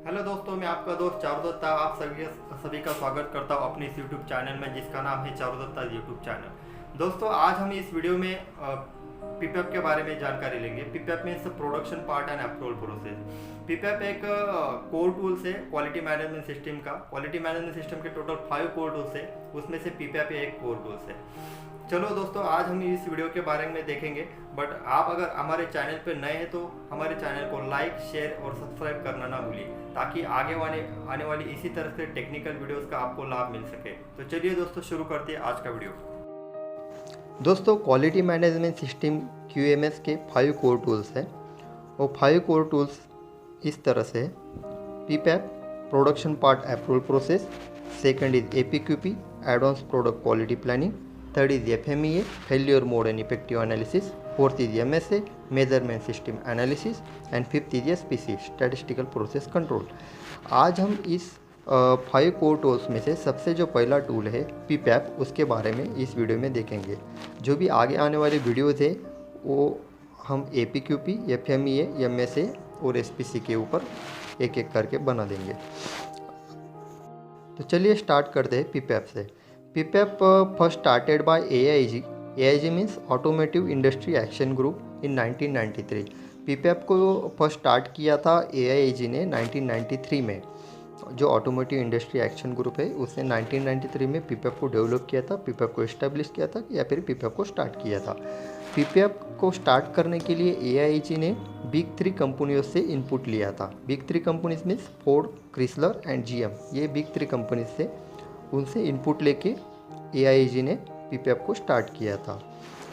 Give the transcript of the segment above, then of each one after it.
Hello दोस्तों, मैं आपका दोस्त चारुदत्ता आप सभी का स्वागत करता हूँ अपने इस यूट्यूब चैनल में जिसका नाम है चारुदत्ता यूट्यूब चैनल। दोस्तों, आज हम इस वीडियो में पीपीएफ के बारे में जानकारी लेंगे। PPF means production part and approval process. PPF एक कोर टूल्स है क्वालिटी मैनेजमेंट सिस्टम का। क्वालिटी मैनेजमेंट सिस्टम के टोटल 5 कोर टूल्स है, उसमें से पीपीएफ एक कोर टूल्स है। चलो दोस्तों, आज हम इस वीडियो के बारे में देखेंगे। बट आप अगर हमारे चैनल पर नए हैं तो हमारे चैनल को लाइक, शेयर और सब्सक्राइब करना ना भूलिए, ताकि आने वाली इसी तरह से टेक्निकल वीडियोस का आपको लाभ मिल सके। तो चलिए दोस्तों, शुरू करते हैं आज का वीडियो। दोस्तों, क्वालिटी मैनेजमेंट सिस्टम QMS के 5 कोर टूल्स हैं। वो 5 कोर टूल्स इस तरह से है। PPAP production part approval process, second is APQP advance product quality planning, third is FMEA failure mode and effective analysis, fourth is MSA measurement system analysis and fifth is SPC statistical process control. आज हम इस 5 core tools में से सबसे जो पहला tool है पीपैप, उसके बारे में इस वीडियो में देखेंगे। जो भी आगे आने वाले वीडियोज़ है वो हम APQP, FMEA, MSA और SPC के ऊपर एक एक करके बना देंगे। तो चलिए स्टार्ट करते हैं पीपैप से। PPAP first started by AIG। AIG means automotive industry action group in 1993। PPAP को फर्स्ट स्टार्ट किया था AIG ने 1993 में। जो ऑटोमोटिव इंडस्ट्री एक्शन ग्रुप है उसने 1993 में पीपैप को डेवलप किया था, पीपैप को इस्टेब्लिश किया था या फिर पीपैप को स्टार्ट किया था। पीपैप को स्टार्ट करने के लिए AIG ने बिग 3 कंपनियों से इनपुट लिया था। Big 3 companies means Ford, Chrysler and GM। ये बिग 3 कंपनीज से उनसे इनपुट लेके AIG ने पीपैप को स्टार्ट किया था।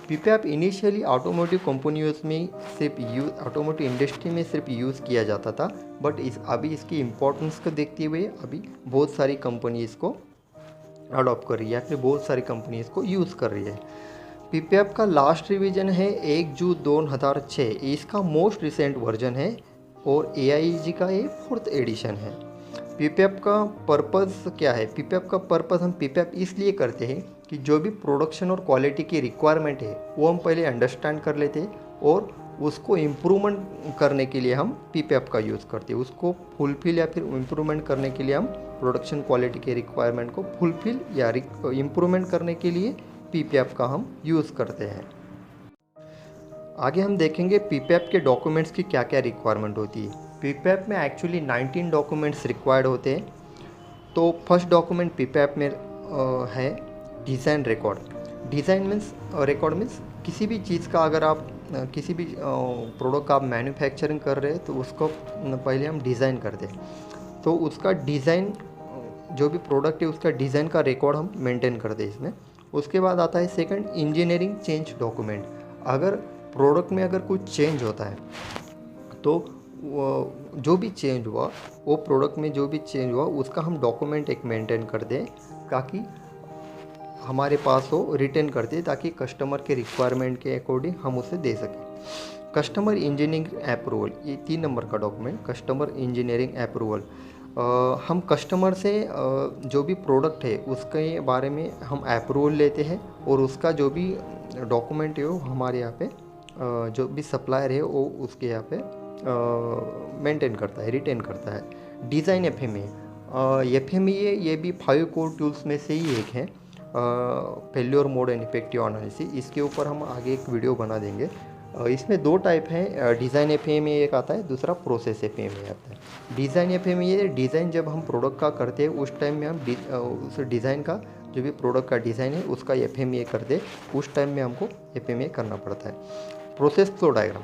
पीपैप इनिशियली ऑटोमोटिव कंपनियों में सिर्फ ऑटोमोटिव इंडस्ट्री में सिर्फ यूज़ किया जाता था, बट अभी इसकी इम्पोर्टेंस को देखते हुए अभी बहुत सारी कंपनी इसको अडॉप्ट कर रही है या फिर बहुत सारी कंपनी इसको यूज़ कर रही है। पीपैप का लास्ट रिवीजन है 1 जून 2006। इसका मोस्ट रिसेंट वर्जन है और AIG का ये 4th एडिशन है। पीपैप का पर्पज़ क्या है? पीपैप का पर्पज़ हम पीपैप इसलिए करते हैं कि जो भी प्रोडक्शन और क्वालिटी की रिक्वायरमेंट है वो हम पहले अंडरस्टैंड कर लेते हैं और उसको इम्प्रूवमेंट करने के लिए हम पीपैप का यूज़ करते हैं। उसको फुलफिल या फिर इम्प्रूवमेंट करने के लिए हम प्रोडक्शन क्वालिटी के रिक्वायरमेंट को फुलफिल या इम्प्रूवमेंट करने के लिए पीपैप का हम यूज़ करते हैं। आगे हम देखेंगे पीपैप के डॉक्यूमेंट्स की क्या क्या रिक्वायरमेंट होती है। पीपैप में एक्चुअली 19 डॉक्यूमेंट्स रिक्वायर्ड होते हैं। तो फर्स्ट डॉक्यूमेंट पीपैप में है design record. Design means record means किसी भी चीज़ का अगर आप किसी भी प्रोडक्ट का आप मैन्युफैक्चरिंग कर रहे हैं तो उसको पहले हम डिज़ाइन करते हैं। तो उसका डिज़ाइन, जो भी प्रोडक्ट है उसका डिज़ाइन का रिकॉर्ड हम मेंटेन करते हैं इसमें। उसके बाद आता है सेकंड इंजीनियरिंग चेंज डॉक्यूमेंट। अगर प्रोडक्ट में अगर कुछ चेंज होता है तो जो भी चेंज हुआ, वो प्रोडक्ट में जो भी चेंज हुआ उसका हम डॉक्यूमेंट एक मेंटेन कर दें ताकि हमारे पास हो, रिटर्न कर दें ताकि कस्टमर के रिक्वायरमेंट के अकॉर्डिंग हम उसे दे सकें। कस्टमर इंजीनियरिंग अप्रूवल, ये 3 नंबर का डॉक्यूमेंट, कस्टमर इंजीनियरिंग अप्रूवल। हम कस्टमर से जो भी प्रोडक्ट है उसके बारे में हम अप्रूवल लेते हैं और उसका जो भी डॉक्यूमेंट है वो हमारे यहाँ पे जो भी सप्लायर है वो उसके यहाँ पे मेंटेन करता है, रिटेन करता है। डिज़ाइन FMEA ये भी 5 कोर टूल्स में से ही एक है। Failure mode and effective analysis, इसके ऊपर हम आगे एक वीडियो बना देंगे। इसमें 2 टाइप हैं, डिज़ाइन FMEA एक आता है, दूसरा प्रोसेस FMEA आता है। डिज़ाइन FMEA डिज़ाइन जब हम प्रोडक्ट का करते हैं उस टाइम में हम उस डिज़ाइन का जो भी प्रोडक्ट का डिज़ाइन है उसका FMEA करते, उस टाइम में हमको FMEA करना पड़ता है। प्रोसेस फ्लो डायग्राम,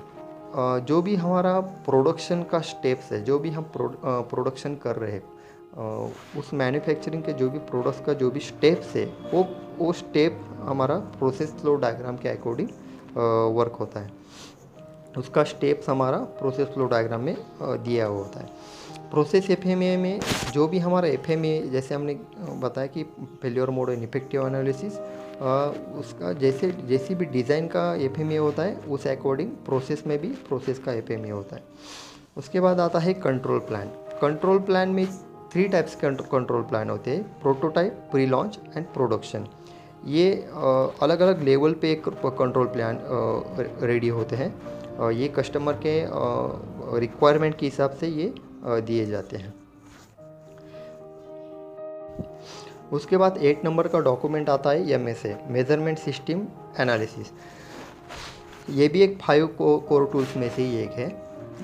जो भी हमारा प्रोडक्शन का स्टेप्स है, जो भी हम प्रोडक्शन कर रहे हैं उस मैन्युफैक्चरिंग के जो भी प्रोडक्ट्स का जो भी स्टेप्स है वो स्टेप हमारा प्रोसेस फ्लो डायग्राम के अकॉर्डिंग वर्क होता है। उसका स्टेप्स हमारा प्रोसेस फ्लो डायग्राम में दिया हुआ होता है। प्रोसेस FMEA में जो भी हमारा FMEA, जैसे हमने बताया कि failure mode and effective analysis, उसका जैसी भी डिज़ाइन का FMEA होता है उस अकॉर्डिंग प्रोसेस में भी प्रोसेस का FMEA होता है। उसके बाद आता है कंट्रोल प्लान। कंट्रोल प्लान में 3 टाइप्स के कंट्रोल प्लान होते हैं, prototype, pre launch and production. ये अलग अलग लेवल पे एक कंट्रोल प्लान रेडी होते हैं। ये कस्टमर के रिक्वायरमेंट के हिसाब से ये दिए जाते हैं। उसके बाद 8 नंबर का डॉक्यूमेंट आता है MSA, मेजरमेंट सिस्टम एनालिसिस। ये भी एक 5 कोर टूल्स में से ही एक है।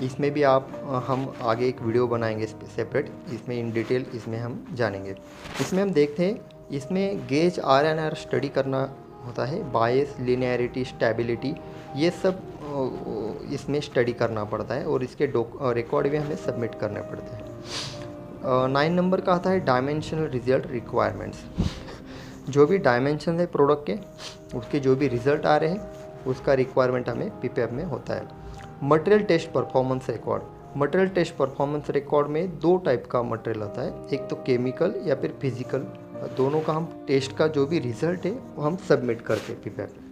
इसमें भी हम आगे एक वीडियो बनाएंगे सेपरेट, इसमें इन डिटेल इसमें हम जानेंगे। इसमें हम देखते हैं, इसमें गेज RNR स्टडी करना होता है, बायस, लिनियरिटी, स्टेबिलिटी, ये सब इसमें स्टडी करना पड़ता है और इसके रिकॉर्ड भी हमें सबमिट करने पड़ते हैं। 9 नंबर का आता है डायमेंशनल रिजल्ट रिक्वायरमेंट्स। जो भी डायमेंशन है प्रोडक्ट के, उसके जो भी रिजल्ट आ रहे हैं उसका रिक्वायरमेंट हमें PPAP में होता है। Material test performance record. Material test performance record में 2 टाइप का मटेरियल आता है, एक तो केमिकल या फिर फिजिकल, दोनों का हम टेस्ट का जो भी रिजल्ट है वो हम सबमिट करते हैं PPAP में।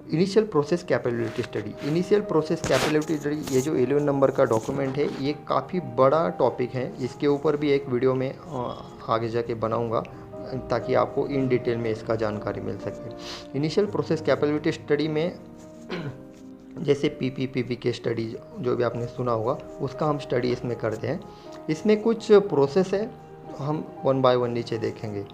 Initial process capability study. Initial process capability study, ये जो 11 नंबर का डॉक्यूमेंट है, ये काफ़ी बड़ा टॉपिक है। इसके ऊपर भी एक वीडियो में आगे जाके बनाऊंगा ताकि आपको इन डिटेल में इसका जानकारी मिल सके। इनिशियल प्रोसेस कैपेबिलिटी स्टडी में जैसे PPP के स्टडी जो भी आपने सुना होगा, उसका हम स्टडी इसमें करते हैं। इसमें कुछ प्रोसेस है, हम 1 बाय 1 नीचे देखेंगे।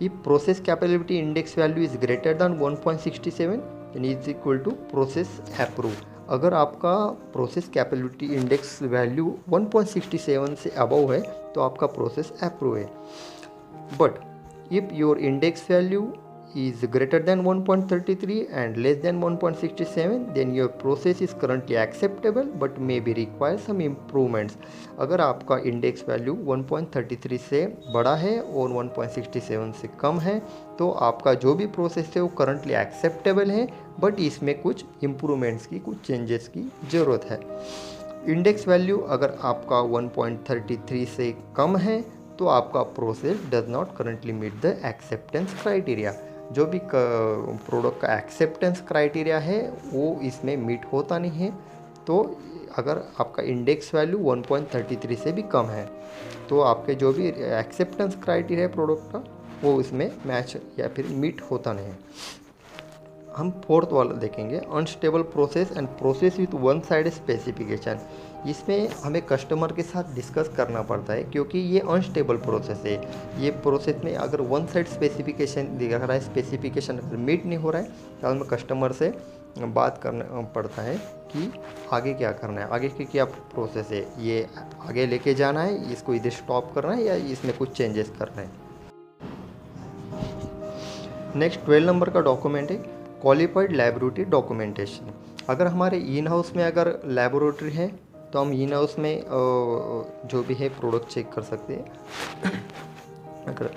ये process capability index value is greater than 1.67 and is equal to process approve. अगर आपका प्रोसेस कैपेबिलिटी इंडेक्स वैल्यू 1.67 से अबव है तो आपका प्रोसेस अप्रूव है। But if your index value is greater than 1.33 and less than 1.67, then your process is currently acceptable but may be require some improvements। अगर आपका index value 1.33 से बड़ा है और 1.67 से कम है तो आपका जो भी प्रोसेस है वो करंटली एक्सेप्टेबल है, बट इसमें कुछ इम्प्रूवमेंट्स की, कुछ चेंजेस की ज़रूरत है। इंडेक्स वैल्यू अगर आपका 1.33 से कम है तो आपका process does not currently meet the acceptance criteria. जो भी प्रोडक्ट का एक्सेप्टेंस क्राइटेरिया है वो इसमें मीट होता नहीं है। तो अगर आपका इंडेक्स वैल्यू 1.33 से भी कम है तो आपके जो भी एक्सेप्टेंस क्राइटेरिया है प्रोडक्ट का वो इसमें मैच या फिर मीट होता नहीं है। हम 4th वाला देखेंगे, unstable process and process with one side specification. इसमें हमें कस्टमर के साथ डिस्कस करना पड़ता है क्योंकि ये अनस्टेबल प्रोसेस है। ये प्रोसेस में अगर वन साइड स्पेसिफिकेशन दिखा रहा है, स्पेसिफिकेशन अगर मीट नहीं हो रहा है तो हमें कस्टमर से बात करना पड़ता है कि आगे क्या करना है, आगे की क्या प्रोसेस है, ये आगे लेके जाना है, इसको इधर स्टॉप करना है या इसमें कुछ चेंजेस करना है। नेक्स्ट 12 नंबर का डॉक्यूमेंट है क्वालिफाइड लैबोरेटरी डॉक्यूमेंटेशन। अगर हमारे इन हाउस में अगर लैबोरेटरी है तो हम इन हाउस में जो भी है प्रोडक्ट चेक कर सकते हैं। अगर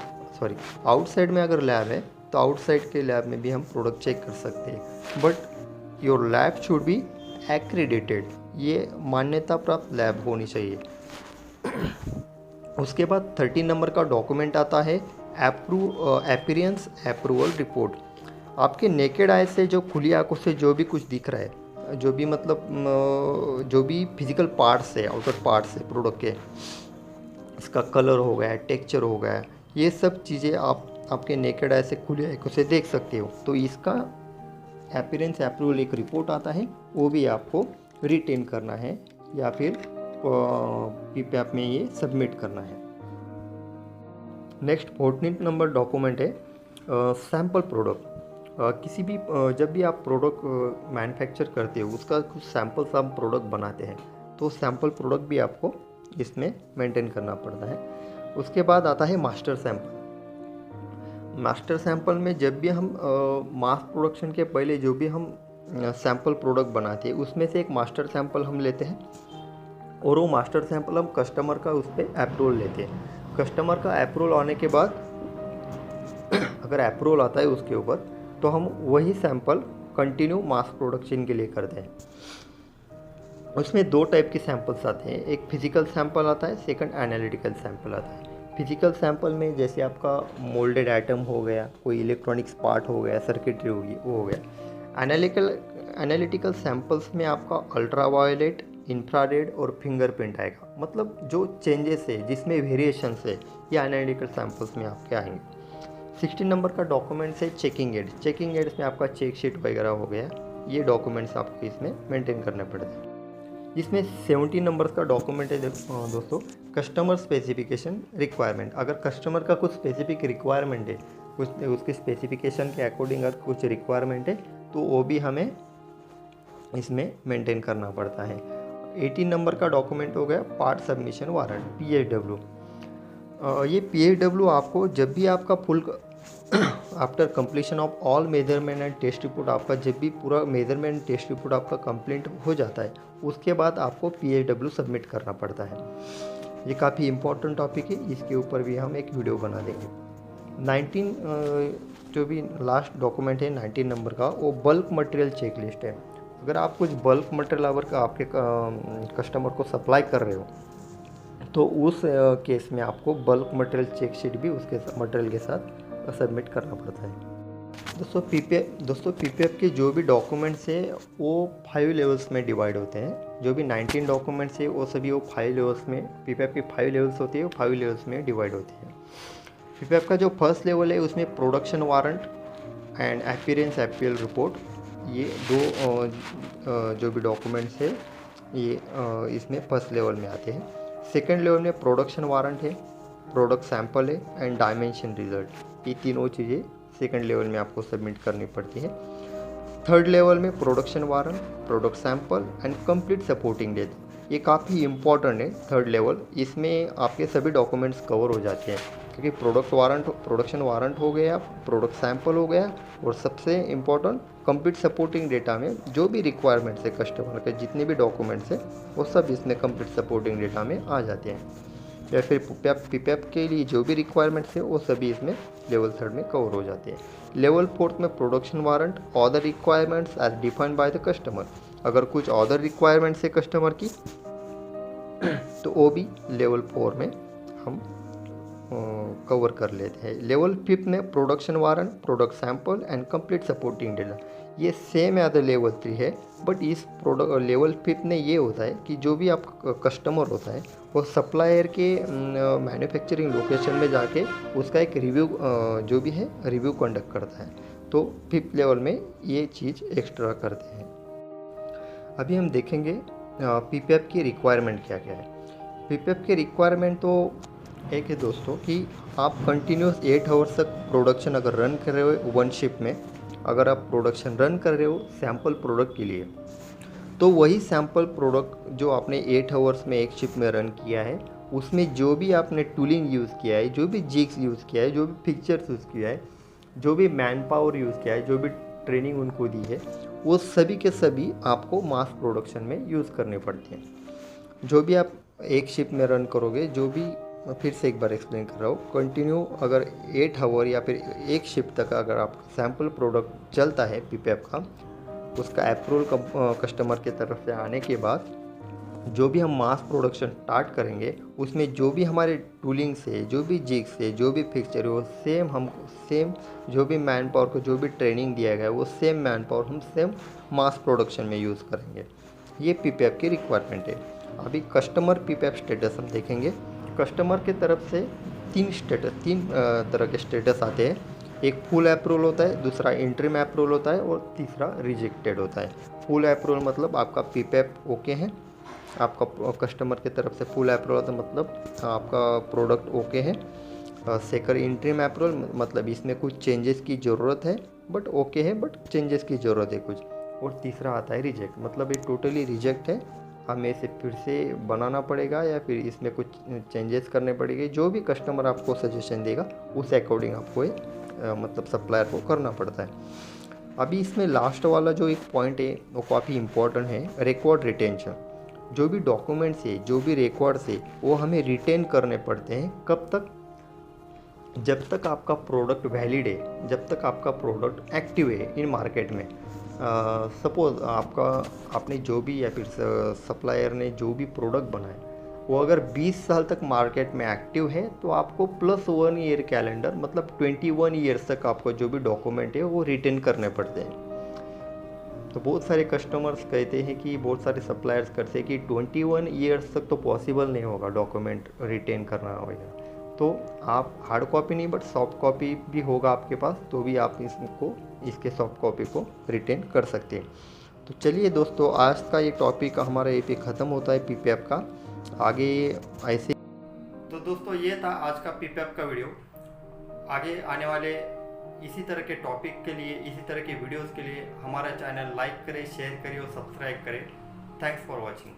आउटसाइड में अगर लैब है तो आउटसाइड के लैब में भी हम प्रोडक्ट चेक कर सकते हैं, but your lab should be accredited, ये मान्यता प्राप्त लैब होनी चाहिए। उसके बाद 13 नंबर का डॉक्यूमेंट आता है अपीयरेंस अप्रूवल रिपोर्ट। आपके नेकेड आई से, जो खुली आंखों से जो भी कुछ दिख रहा है, जो भी मतलब जो भी फिजिकल पार्ट्स है, आउटर पार्ट्स है प्रोडक्ट के, इसका कलर हो गया, टेक्सचर हो गया, ये सब चीज़ें आप आपके नेकेड आई से, खुली आंखों से देख सकते हो। तो इसका अपीयरेंस अप्रूवल एक रिपोर्ट आता है, वो भी आपको रिटेन करना है या फिर PPAP में ये सबमिट करना है। नेक्स्ट 14 नंबर डॉक्यूमेंट है सैम्पल प्रोडक्ट। किसी भी जब भी आप प्रोडक्ट मैन्युफैक्चर करते हो उसका कुछ सैम्पल्स आप प्रोडक्ट बनाते हैं, तो सैम्पल प्रोडक्ट भी आपको इसमें मेंटेन करना पड़ता है। उसके बाद आता है मास्टर सैम्पल। मास्टर सैम्पल में जब भी हम मास प्रोडक्शन के पहले जो भी हम सैम्पल प्रोडक्ट बनाते हैं उसमें से एक मास्टर सैम्पल हम लेते हैं और वो मास्टर सैम्पल हम कस्टमर का उस पर अप्रूवल लेते हैं। कस्टमर का अप्रूवल आने के बाद अगर अप्रूवल आता है उसके ऊपर तो हम वही सैंपल कंटिन्यू मास प्रोडक्शन के लिए करते हैं। उसमें 2 टाइप के सैंपल्स आते हैं, एक फिजिकल सैंपल आता है, सेकंड एनालिटिकल सैंपल आता है। फिजिकल सैंपल में जैसे आपका मोल्डेड आइटम हो गया, कोई इलेक्ट्रॉनिक्स पार्ट हो गया, सर्किटरी होगी, वो हो गया। एनालिटिकल सैंपल्स में आपका अल्ट्रावायलेट, इंफ्रारेड और फिंगरप्रिंट आएगा। मतलब जो चेंजेस है, जिसमें वेरिएशंस है, ये एनालिटिकल सैंपल्स में आपके आएंगे। 16 नंबर का डॉक्यूमेंट्स है चेकिंग एड्स। चेकिंग एड्स में आपका चेक शीट वगैरह हो गया, ये डॉक्यूमेंट्स आपको इसमें मेंटेन करने पड़ते हैं। इसमें 70 नंबर्स का डॉक्यूमेंट है दोस्तों, कस्टमर स्पेसिफिकेशन रिक्वायरमेंट। अगर कस्टमर का कुछ स्पेसिफिक रिक्वायरमेंट है, कुछ उसके स्पेसिफिकेशन के अकॉर्डिंग अगर कुछ रिक्वायरमेंट है तो वो भी हमें इसमें मेंटेन करना पड़ता है। 18 नंबर का डॉक्यूमेंट हो गया पार्ट सबमिशन वारंट, PSW। ये PSW आपको जब भी आपका full after completion of all measurement and test report, आपका जब भी पूरा मेजरमेंट टेस्ट रिपोर्ट आपका कंप्लीट हो जाता है उसके बाद आपको PSW सबमिट करना पड़ता है। ये काफ़ी इंपॉर्टेंट टॉपिक है, इसके ऊपर भी हम एक वीडियो बना देंगे। 19 जो भी लास्ट डॉक्यूमेंट है 19 नंबर का, वो बल्क मटेरियल चेक लिस्ट है। अगर आप कुछ बल्क मटेरियल अगर आपके कस्टमर को सप्लाई कर रहे हो तो उस केस में आपको बल्क मटेरियल चेक शीट भी उसके मटेरियल के साथ सबमिट करना पड़ता है। दोस्तों पीपीएफ के जो भी डॉक्यूमेंट्स है वो 5 लेवल्स में डिवाइड होते हैं। जो भी 19 डॉक्यूमेंट्स है वो सभी वो 5 लेवल्स में, पीपीएफ की 5 लेवल्स होती है, वो 5 लेवल्स में डिवाइड होती है। पीपीएफ का जो फर्स्ट लेवल है उसमें production warrant and appearance appeal report, ये दो जो भी डॉक्यूमेंट्स है ये इसमें फर्स्ट लेवल में आते हैं। सेकेंड लेवल में प्रोडक्शन वारंट है, प्रोडक्ट सैंपल है एंड डायमेंशन रिजल्ट, ये तीनों चीज़ें सेकेंड लेवल में आपको सबमिट करनी पड़ती है। थर्ड लेवल में production warrant, product sample and complete supporting data, ये काफ़ी इंपॉर्टेंट है थर्ड लेवल। इसमें आपके सभी डॉक्यूमेंट्स कवर हो जाते हैं, क्योंकि प्रोडक्शन वारंट हो गया, प्रोडक्ट सैंपल हो गया, और सबसे इम्पोर्टेंट कंप्लीट सपोर्टिंग डेटा में जो भी रिक्वायरमेंट्स है कस्टमर के, जितने भी डॉक्यूमेंट्स है वो सब इसमें कंप्लीट सपोर्टिंग डेटा में आ जाते हैं। या फिर पीपीएफ के लिए जो भी रिक्वायरमेंट्स है वो सभी इसमें लेवल थर्ड में कवर हो जाते हैं। लेवल फोर्थ में production warrant, other requirements as defined by the customer, अगर कुछ अदर रिक्वायरमेंट्स है कस्टमर की तो वो भी लेवल 4 में हम कवर कर लेते हैं। लेवल 5 में production warrant, product sample and complete supporting data, ये सेम एज लेवल 3 है, बट इस लेवल 5 में ये होता है कि जो भी आपका कस्टमर होता है वो सप्लायर के मैन्युफैक्चरिंग लोकेशन में जाके उसका एक रिव्यू जो भी है रिव्यू कंडक्ट करता है, तो 5th लेवल में ये चीज़ एक्स्ट्रा करते हैं। अभी हम देखेंगे पीपीएफ की रिक्वायरमेंट क्या क्या है। पीपीएफ की रिक्वायरमेंट तो एक है दोस्तों कि आप कंटिन्यूस 8 आवर्स तक प्रोडक्शन अगर रन कर रहे हो वन शिफ्ट में, अगर आप प्रोडक्शन रन कर रहे हो सैम्पल प्रोडक्ट के लिए, तो वही सैम्पल प्रोडक्ट जो आपने 8 आवर्स में एक शिफ्ट में रन किया है उसमें जो भी आपने टूलिंग यूज़ किया है, जो भी जिग्स यूज़ किया है, जो भी पिक्चर्स यूज़ किया है, जो भी मैन पावर यूज़ किया है, जो भी ट्रेनिंग उनको दी है, वो सभी के सभी आपको मास प्रोडक्शन में यूज़ करने पड़ते हैं। जो भी आप एक शिफ्ट में रन करोगे, जो भी फिर से एक बार एक्सप्लेन कर रहा हूँ, कंटिन्यू अगर 8 आवर या फिर एक शिफ्ट तक अगर आप सैम्पल प्रोडक्ट चलता है पीपीएफ का, उसका अप्रूवल कस्टमर के तरफ से आने के बाद जो भी हम मास प्रोडक्शन स्टार्ट करेंगे उसमें जो भी हमारे टूलिंग से, जो भी जिग से, जो भी फिक्सचर है वो सेम जो भी मैन पावर को जो भी ट्रेनिंग दिया गया है वो सेम मैन पावर हम सेम मास प्रोडक्शन में यूज़ करेंगे। ये पीपीएफ की रिक्वायरमेंट है। अभी कस्टमर पीपीएफ स्टेटस हम देखेंगे। कस्टमर के तरफ से तीन तरह के स्टेटस आते हैं। एक फुल अप्रूवल होता है, दूसरा इंटरिम अप्रूवल होता है और तीसरा रिजेक्टेड होता है। फुल अप्रूवल मतलब आपका पीपीएफ ओके है, आपका कस्टमर के तरफ से फुल अप्रूवल होता है मतलब आपका प्रोडक्ट ओके है। सेकंड इंटरिम अप्रूवल मतलब इसमें कुछ चेंजेस की ज़रूरत है बट ओके है, बट चेंजेस की ज़रूरत है कुछ। और तीसरा आता है रिजेक्ट, मतलब ये टोटली रिजेक्ट है, हमें इसे फिर से बनाना पड़ेगा या फिर इसमें कुछ चेंजेस करने पड़ेंगे। जो भी कस्टमर आपको सजेशन देगा उस अकॉर्डिंग आपको मतलब सप्लायर को करना पड़ता है। अभी इसमें लास्ट वाला जो एक पॉइंट है वो काफ़ी इम्पोर्टेंट है, रिकॉर्ड रिटेंशन। जो भी डॉक्यूमेंट्स है, जो भी रिकॉर्ड्स है वो हमें रिटेन करने पड़ते हैं। कब तक? जब तक आपका प्रोडक्ट वैलिड है, जब तक आपका प्रोडक्ट एक्टिव है इन मार्केट में। सपोज़ आपने जो भी या फिर सप्लायर ने जो भी प्रोडक्ट बनाए वो अगर 20 साल तक मार्केट में एक्टिव है तो आपको +1 ईयर कैलेंडर मतलब 21 ईयर्स तक आपको जो भी डॉक्यूमेंट है वो रिटेन करने पड़ते हैं। तो बहुत सारे कस्टमर्स कहते हैं कि बहुत सारे सप्लायर्स करते हैं कि 21 ईयर्स तक तो पॉसिबल नहीं होगा डॉक्यूमेंट रिटेन करना होगा। तो आप हार्ड कॉपी नहीं बट सॉफ्ट कॉपी भी होगा आपके पास, तो भी आप इसके सॉफ्ट कॉपी को रिटेन कर सकते हैं। तो चलिए दोस्तों, आज का ये टॉपिक हमारा यहीं पे ख़त्म होता है पीपैप का। आगे ऐसे तो दोस्तों ये था आज का पीपैप का वीडियो। आगे आने वाले इसी तरह के टॉपिक के लिए, इसी तरह के वीडियोस के लिए हमारा चैनल लाइक करें, शेयर करें और सब्सक्राइब करें। Thanks for watching.